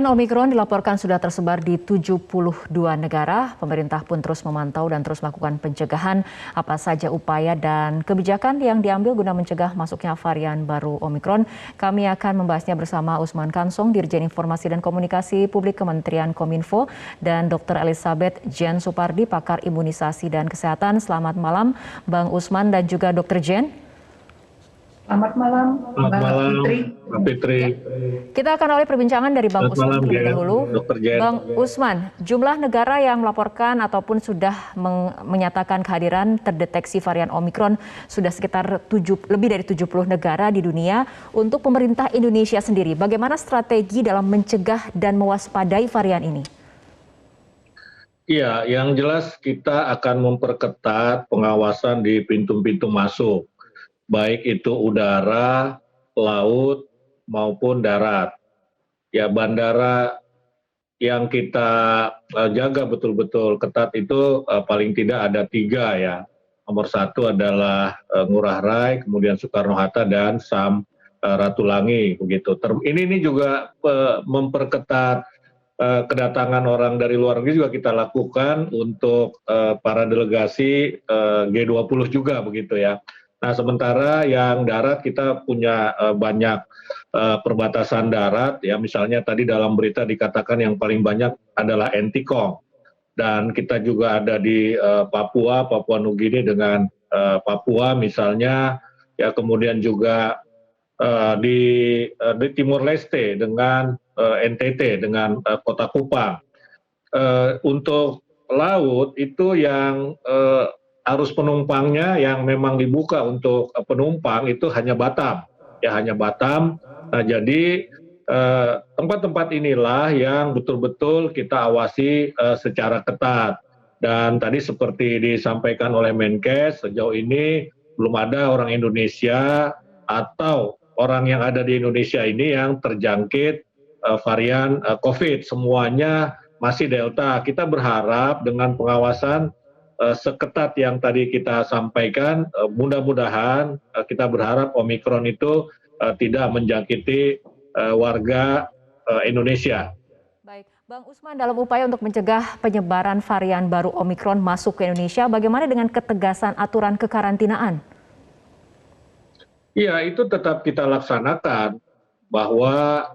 Varian Omikron dilaporkan sudah tersebar di 72 negara. Pemerintah pun terus memantau dan terus melakukan pencegahan apa saja upaya dan kebijakan yang diambil guna mencegah masuknya varian baru Omikron. Kami akan membahasnya bersama Usman Kansong, Dirjen Informasi dan Komunikasi Publik Kementerian Kominfo, dan Dr. Elizabeth Jen Supardi, pakar imunisasi dan kesehatan. Selamat malam, Bang Usman dan juga Dr. Jen. Selamat malam, Mbak Fitri. Kita akan awali perbincangan dari Bang Usman terlebih dahulu. Bang Usman, jumlah negara yang melaporkan ataupun sudah menyatakan kehadiran terdeteksi varian Omikron sudah sekitar lebih dari 70 negara di dunia. Untuk pemerintah Indonesia sendiri, bagaimana strategi dalam mencegah dan mewaspadai varian ini? Iya, yang jelas kita akan memperketat pengawasan di pintu-pintu masuk, baik itu udara, laut, maupun darat. Ya, bandara yang kita jaga betul-betul ketat itu paling tidak ada 3 ya. Nomor 1 adalah Ngurah Rai, kemudian Soekarno-Hatta, dan Samratulangi. Begitu. Ini juga memperketat kedatangan orang dari luar negeri juga kita lakukan untuk para delegasi G20 juga begitu ya. Nah, sementara yang darat kita punya banyak perbatasan darat ya, misalnya tadi dalam berita dikatakan yang paling banyak adalah Entikong, dan kita juga ada di Papua Nugini dengan Papua misalnya ya, kemudian juga di Timur Leste dengan NTT dengan Kota Kupang. Untuk laut itu yang arus penumpangnya yang memang dibuka untuk penumpang itu hanya Batam, ya hanya Batam. Nah, jadi tempat-tempat inilah yang betul-betul kita awasi secara ketat. Dan tadi seperti disampaikan oleh Menkes, sejauh ini belum ada orang Indonesia atau orang yang ada di Indonesia ini yang terjangkit varian COVID. Semuanya masih Delta. Kita berharap dengan pengawasan seketat yang tadi kita sampaikan, mudah-mudahan kita berharap Omikron itu tidak menjangkiti warga Indonesia. Baik, Bang Usman, dalam upaya untuk mencegah penyebaran varian baru Omikron masuk ke Indonesia, bagaimana dengan ketegasan aturan kekarantinaan? Ya, itu tetap kita laksanakan, bahwa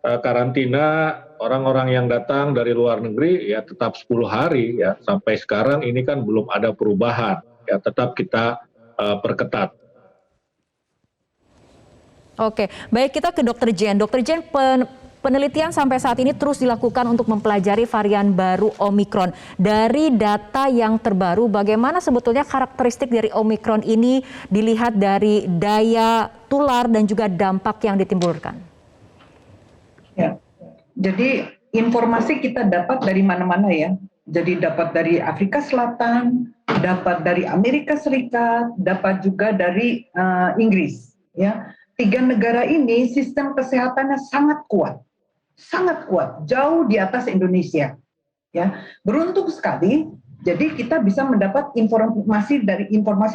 karantina orang-orang yang datang dari luar negeri ya tetap 10 hari ya, sampai sekarang ini kan belum ada perubahan ya, tetap kita perketat. Oke, baik, kita ke Dr. Jen. Dr. Jen, penelitian sampai saat ini terus dilakukan untuk mempelajari varian baru Omikron. Dari data yang terbaru, bagaimana sebetulnya karakteristik dari Omikron ini dilihat dari daya tular dan juga dampak yang ditimbulkan? Ya, jadi informasi kita dapat dari mana-mana ya. Jadi dapat dari Afrika Selatan, dapat dari Amerika Serikat, dapat juga dari Inggris. Ya, 3 negara ini sistem kesehatannya sangat kuat, jauh di atas Indonesia. Ya, beruntung sekali. Jadi kita bisa mendapat informasi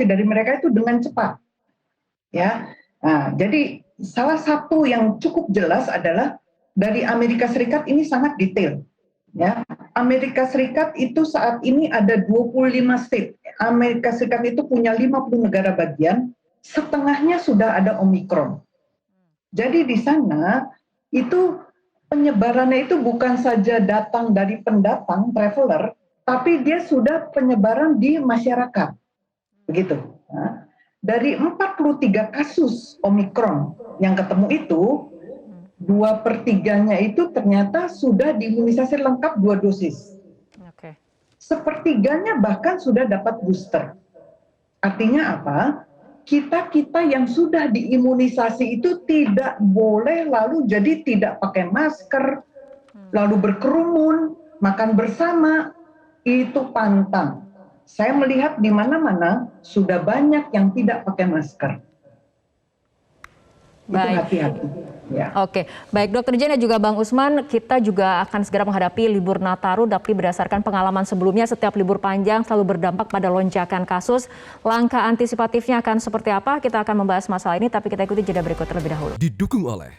dari mereka itu dengan cepat. Ya, nah, jadi salah satu yang cukup jelas adalah dari Amerika Serikat ini sangat detail. Ya, Amerika Serikat itu saat ini ada 25 state. Amerika Serikat itu punya 50 negara bagian, setengahnya sudah ada Omikron. Jadi di sana itu penyebarannya itu bukan saja datang dari pendatang, traveler, tapi dia sudah penyebaran di masyarakat. Begitu. Nah, dari 43 kasus Omikron yang ketemu itu, 2/3-nya itu ternyata sudah diimunisasi lengkap 2 dosis. Oke. Sepertiganya bahkan sudah dapat booster. Artinya apa? Kita yang sudah diimunisasi itu tidak boleh lalu jadi tidak pakai masker, lalu berkerumun, makan bersama, itu pantang. Saya melihat di mana-mana sudah banyak yang tidak pakai masker. Baik. Itu hati-hati. Ya. Oke, baik Dr. Jen dan juga Bang Usman, kita juga akan segera menghadapi libur Nataru, tapi berdasarkan pengalaman sebelumnya setiap libur panjang selalu berdampak pada lonjakan kasus. Langkah antisipatifnya akan seperti apa? Kita akan membahas masalah ini, tapi kita ikuti jeda berikut terlebih dahulu. Didukung oleh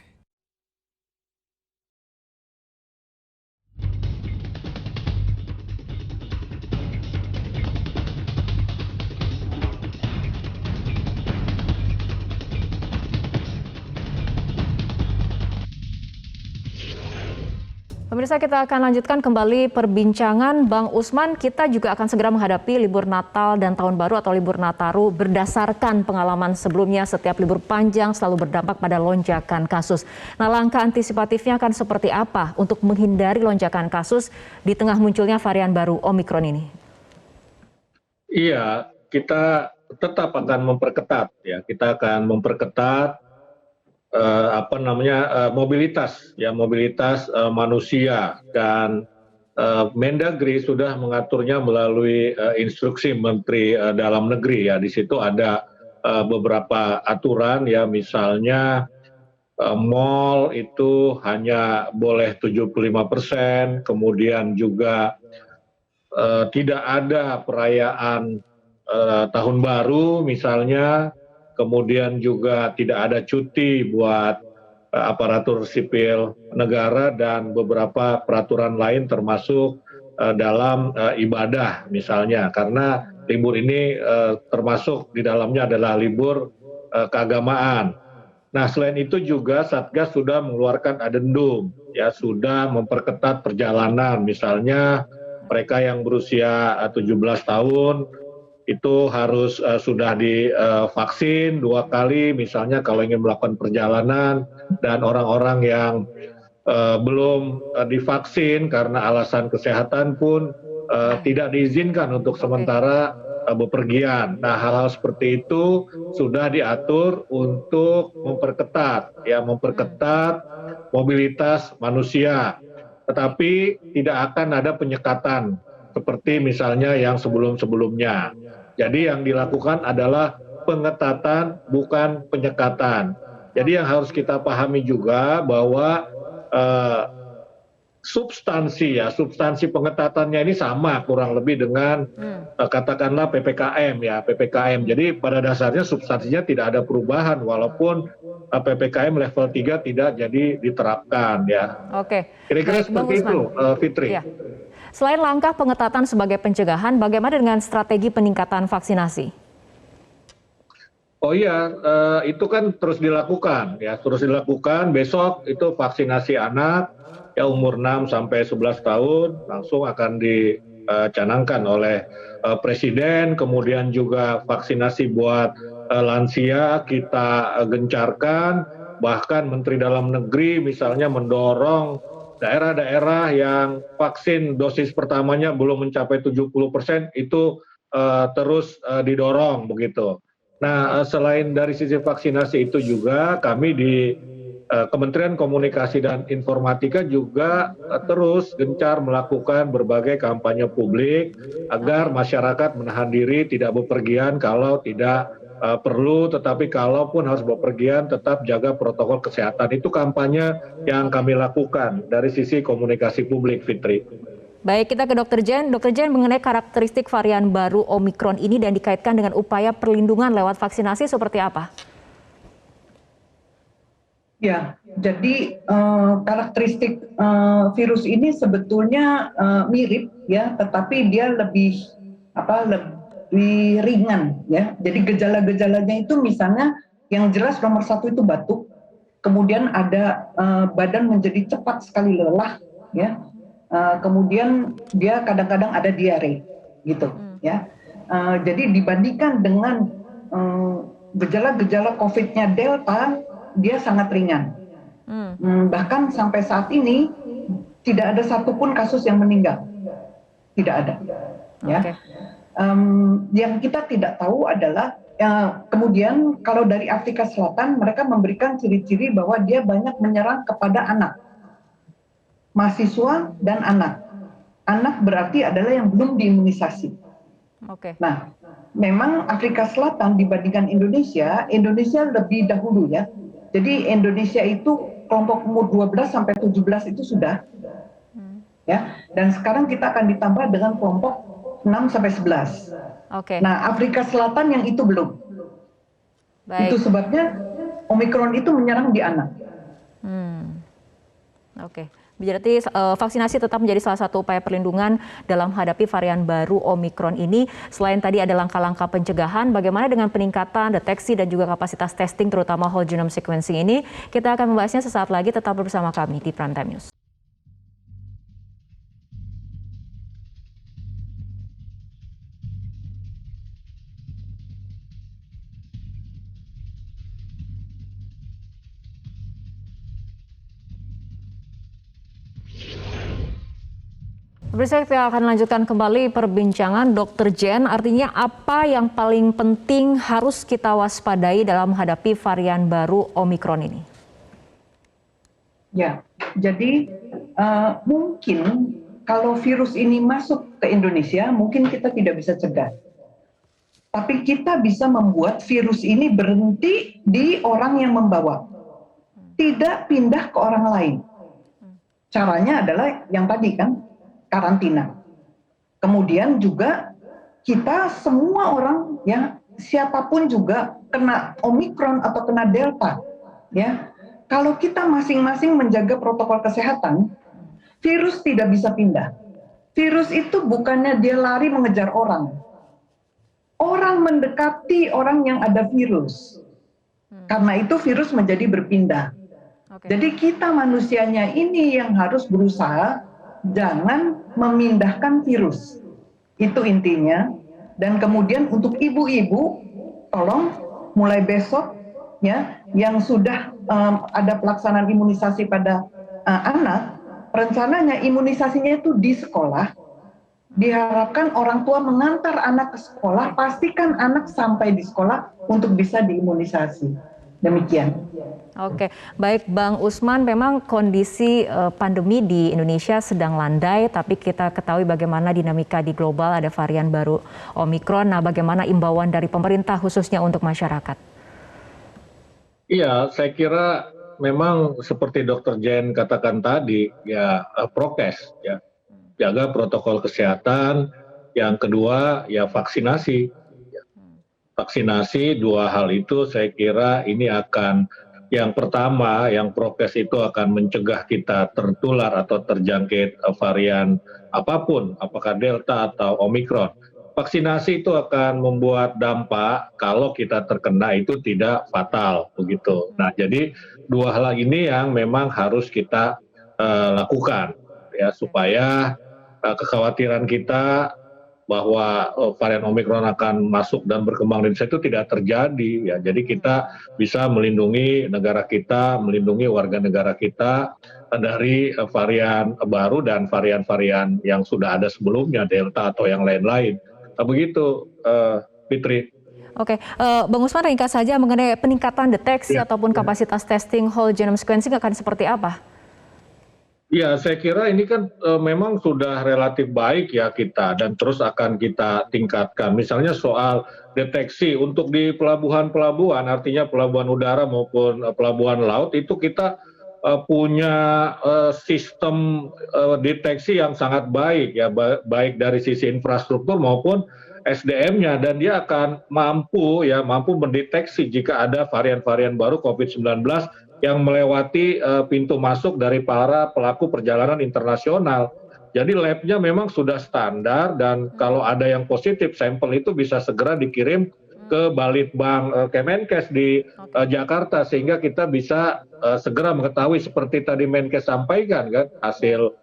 Pemirsa, kita akan lanjutkan kembali perbincangan. Bang Usman, kita juga akan segera menghadapi libur Natal dan Tahun Baru atau libur Nataru. Berdasarkan pengalaman sebelumnya, setiap libur panjang selalu berdampak pada lonjakan kasus. Nah, langkah antisipatifnya akan seperti apa untuk menghindari lonjakan kasus di tengah munculnya varian baru Omikron ini? Iya, kita tetap akan memperketat ya. Kita akan memperketat mobilitas manusia, dan Mendagri sudah mengaturnya melalui instruksi Menteri Dalam Negeri ya. Di situ ada beberapa aturan ya, misalnya mal itu hanya boleh 75%, kemudian juga tidak ada perayaan tahun baru misalnya, kemudian juga tidak ada cuti buat aparatur sipil negara dan beberapa peraturan lain termasuk dalam ibadah misalnya, karena libur ini termasuk di dalamnya adalah libur keagamaan. Nah, selain itu juga Satgas sudah mengeluarkan adendum ya, sudah memperketat perjalanan, misalnya mereka yang berusia 17 tahun itu harus sudah divaksin 2 kali misalnya kalau ingin melakukan perjalanan, dan orang-orang yang belum divaksin karena alasan kesehatan pun tidak diizinkan untuk sementara bepergian. Nah, hal-hal seperti itu sudah diatur untuk memperketat mobilitas manusia. Tetapi tidak akan ada penyekatan seperti misalnya yang sebelum-sebelumnya. Jadi yang dilakukan adalah pengetatan, bukan penyekatan. Jadi yang harus kita pahami juga bahwa substansi pengetatannya ini sama kurang lebih dengan katakanlah PPKM ya, PPKM. Jadi pada dasarnya substansinya tidak ada perubahan walaupun PPKM level 3 tidak jadi diterapkan ya. Oke. Kira-kira seperti itu, Fitri. Ya. Selain langkah pengetatan sebagai pencegahan, bagaimana dengan strategi peningkatan vaksinasi? Oh iya, itu kan terus dilakukan ya, terus dilakukan. Besok itu vaksinasi anak ya umur 6 sampai 11 tahun langsung akan dicanangkan oleh Presiden. Kemudian juga vaksinasi buat lansia kita gencarkan. Bahkan Menteri Dalam Negeri misalnya mendorong daerah-daerah yang vaksin dosis pertamanya belum mencapai 70% itu terus didorong begitu. Nah, selain dari sisi vaksinasi itu juga kami di Kementerian Komunikasi dan Informatika juga terus gencar melakukan berbagai kampanye publik agar masyarakat menahan diri, tidak bepergian kalau tidak perlu, tetapi kalaupun harus bepergian tetap jaga protokol kesehatan. Itu kampanye yang kami lakukan dari sisi komunikasi publik, Fitri. Baik, kita ke Dr. Jen. Dr. Jen, mengenai karakteristik varian baru Omikron ini dan dikaitkan dengan upaya perlindungan lewat vaksinasi seperti apa? Ya, jadi karakteristik virus ini sebetulnya mirip ya, tetapi dia lebih ringan ya. Jadi gejala-gejalanya itu misalnya yang jelas nomor 1 itu batuk, kemudian ada badan menjadi cepat sekali lelah ya, kemudian dia kadang-kadang ada diare gitu ya. Jadi dibandingkan dengan gejala-gejala COVID-nya Delta, dia sangat ringan. Bahkan sampai saat ini tidak ada satupun kasus yang meninggal, tidak ada ya. Okay. Yang kita tidak tahu adalah kemudian kalau dari Afrika Selatan mereka memberikan ciri-ciri bahwa dia banyak menyerang kepada anak, mahasiswa dan anak. Anak berarti adalah yang belum diimunisasi. Okay. Nah, memang Afrika Selatan dibandingkan Indonesia lebih dahulu ya. Jadi Indonesia itu kelompok umur 12 sampai 17 itu sudah ya, dan sekarang kita akan ditambah dengan kelompok 6 sampai 11. Okay. Nah, Afrika Selatan yang itu belum. Baik. Itu sebabnya Omikron itu menyerang di anak. Oke. Berarti vaksinasi tetap menjadi salah satu upaya perlindungan dalam menghadapi varian baru Omikron ini. Selain tadi ada langkah-langkah pencegahan, bagaimana dengan peningkatan deteksi dan juga kapasitas testing terutama whole genome sequencing ini? Kita akan membahasnya sesaat lagi, tetap bersama kami di Prime Time News. Pemirsa, kita akan lanjutkan kembali perbincangan Dr. Jen. Artinya apa yang paling penting harus kita waspadai dalam menghadapi varian baru Omikron ini? Ya, jadi mungkin kalau virus ini masuk ke Indonesia, mungkin kita tidak bisa cegah. Tapi kita bisa membuat virus ini berhenti di orang yang membawa, tidak pindah ke orang lain. Caranya adalah yang tadi kan, karantina. Kemudian juga kita semua orang ya, siapapun juga kena Omikron atau kena Delta, ya. Kalau kita masing-masing menjaga protokol kesehatan, virus tidak bisa pindah. Virus itu bukannya dia lari mengejar orang. Orang mendekati orang yang ada virus. Karena itu virus menjadi berpindah. Jadi kita manusianya ini yang harus berusaha jangan memindahkan virus. Itu intinya. Dan kemudian untuk ibu-ibu, tolong mulai besok ya, yang sudah ada pelaksanaan imunisasi pada anak, rencananya imunisasinya itu di sekolah. Diharapkan orang tua mengantar anak ke sekolah, pastikan anak sampai di sekolah untuk bisa diimunisasi. Demikian. Oke, baik Bang Usman, memang kondisi pandemi di Indonesia sedang landai, tapi kita ketahui bagaimana dinamika di global, ada varian baru Omikron. Nah, bagaimana imbauan dari pemerintah khususnya untuk masyarakat? Iya, saya kira memang seperti Dr. Jen katakan tadi, ya prokes, ya jaga protokol kesehatan. Yang kedua, ya vaksinasi. Vaksinasi, dua hal itu saya kira ini akan, yang pertama, yang prokes itu akan mencegah kita tertular atau terjangkit varian apapun, apakah Delta atau Omikron. Vaksinasi itu akan membuat dampak kalau kita terkena itu tidak fatal, begitu. Nah, jadi dua hal ini yang memang harus kita lakukan, ya, supaya kekhawatiran kita bahwa varian Omikron akan masuk dan berkembang di Indonesia itu tidak terjadi, ya. Jadi kita bisa melindungi negara kita, melindungi warga negara kita dari varian baru dan varian-varian yang sudah ada sebelumnya, Delta atau yang lain-lain. Begitu, Fitri. Oke, Bang Usman, ringkas saja mengenai peningkatan deteksi ataupun kapasitas testing whole genome sequencing akan seperti apa? Ya, saya kira ini kan memang sudah relatif baik ya kita, dan terus akan kita tingkatkan. Misalnya soal deteksi untuk di pelabuhan-pelabuhan, artinya pelabuhan udara maupun pelabuhan laut, itu kita punya sistem deteksi yang sangat baik ya, baik dari sisi infrastruktur maupun SDM-nya, dan dia akan mampu mendeteksi jika ada varian-varian baru COVID-19 yang melewati pintu masuk dari para pelaku perjalanan internasional. Jadi lab-nya memang sudah standar, dan kalau ada yang positif, sampel itu bisa segera dikirim ke Balitbang Kemenkes di Jakarta, sehingga kita bisa segera mengetahui seperti tadi Menkes sampaikan kan, hasil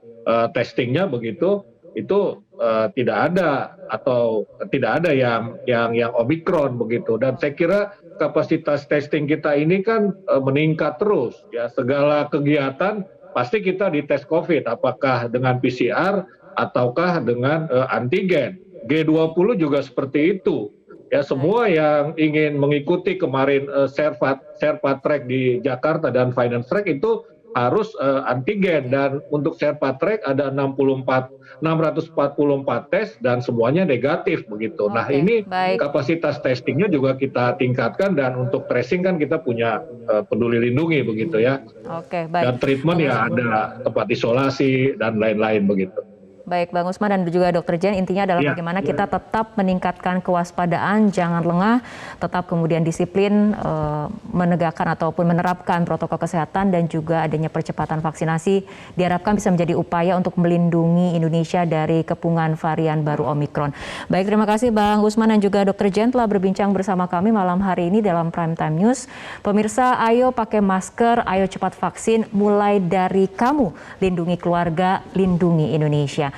testingnya begitu, itu tidak ada atau tidak ada yang Omikron begitu. Dan saya kira kapasitas testing kita ini kan meningkat terus ya, segala kegiatan pasti kita dites COVID, apakah dengan PCR ataukah dengan antigen. G20 juga seperti itu. Ya, semua yang ingin mengikuti kemarin Sherpa Trek di Jakarta dan Finance Track itu harus antigen, dan untuk Sherpa Trek ada 644 tes dan semuanya negatif begitu. Nah, ini baik. Kapasitas testingnya juga kita tingkatkan, dan untuk tracing kan kita punya Peduli Lindungi begitu ya. Oke, baik. Dan treatment ya ada tempat isolasi dan lain-lain begitu. Baik, Bang Usman dan juga Dr. Jen, intinya adalah bagaimana kita tetap meningkatkan kewaspadaan, jangan lengah, tetap kemudian disiplin menegakkan ataupun menerapkan protokol kesehatan, dan juga adanya percepatan vaksinasi diharapkan bisa menjadi upaya untuk melindungi Indonesia dari kepungan varian baru Omikron. Baik, terima kasih Bang Usman dan juga Dr. Jen telah berbincang bersama kami malam hari ini dalam Prime Time News. Pemirsa, ayo pakai masker, ayo cepat vaksin, mulai dari kamu, lindungi keluarga, lindungi Indonesia.